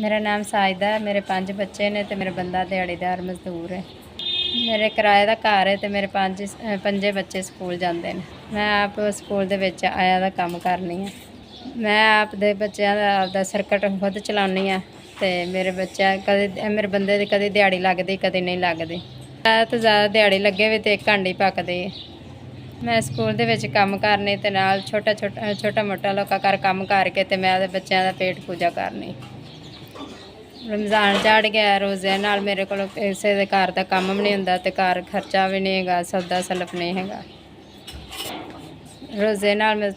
मेरा नाम साजिदा है। मेरे 5 बच्चे ने ते मेरा बंदा दिहाड़ीदार मजदूर है। मेरे किराए का घर है ते मेरे पंजे बच्चे स्कूल जाते हैं। मैं आप स्कूल दे विच आया दा काम करनी हाँ। मैं आपदे बच्चों का आपदा सर्कट खुद चलानी हाँ ते मेरे बंदे दी कदी दिहाड़ी लगदी कदी नहीं लगदी। तो ज़्यादा दिहाड़ी लगे भी तो 1 घंटे पकदी। मैं स्कूल दे विच काम करनी ते नाल छोटा मोटा लोकां घर काम करके ते मैं आपदे बच्चों का पेट पूजा करनी। रमज़ान चढ़ गया, रोज़े नाल मेरे को किसी दे घर दा काम भी नहीं हुंदा ते घर खर्चा भी नहीं हैगा, सौदा सलफ नहीं हैगा। रोज़े नाल मैं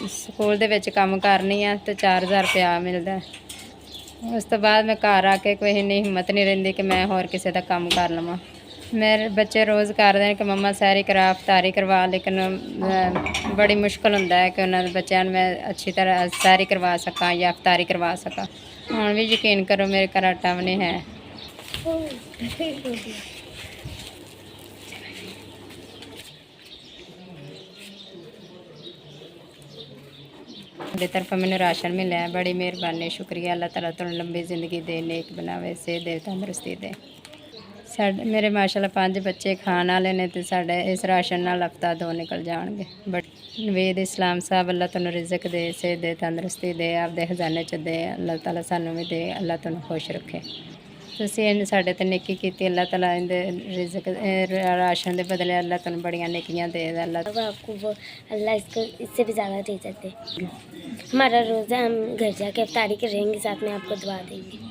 स्कूल दे विच काम करनी आ ते 4000 रुपया मिलदा। उस तो बाद मैं घर आके कोई इन्नी हिम्मत नहीं रहिंदी कि मैं होर किसी दा काम कर लवां। मेरे बच्चे रोज़ करदे ने कि मम्मा सैरी करा, इफ्तारी करवा, लेकिन बड़ी मुश्किल हुंदा है कि उन्हां दे बच्चों मैं अच्छी तरह सैरी करवा सकां या इफ्तारी करवा सकां। हुण भी यकीन करो मेरे घर आटा भी नहीं है। मेरी तरफों मैंने राशन मिला है, बड़ी मेहरबानी, शुक्रिया। अल्लाह ताला तुहानूं लंबी जिंदगी दे, नेक बनावे, सेहत दे, तंदुरुस्ती दे। मेरे माशाअल्लाह 5 बच्चे खाण वाले ने ते साडे इस राशन नाल हफ्ता 2 निकल जाणगे। बट नवेद इस्लाम साहब अल्लाह तुहानूं रिज़क दे, सेहत दे, तंदुरुस्ती दे, आपदे खजाने च दे। अल्लाह ताला सानूं भी दे, अल्लाह तुहानूं खुश रखे। तुसीं इन्नी साडे ते नेकी कीती, अल्लाह ताला इंदे रिज़क राशन दे बदले अल्लाह तुहानूं बड़ियां नेकियां दे। अब आपको वो अल्लाह इसको इससे भी ज़्यादा दे सकते। हमारा रोज़ा हम घर जाके इफ्तारी करेंगे, साथ में आपको दुआ देंगे।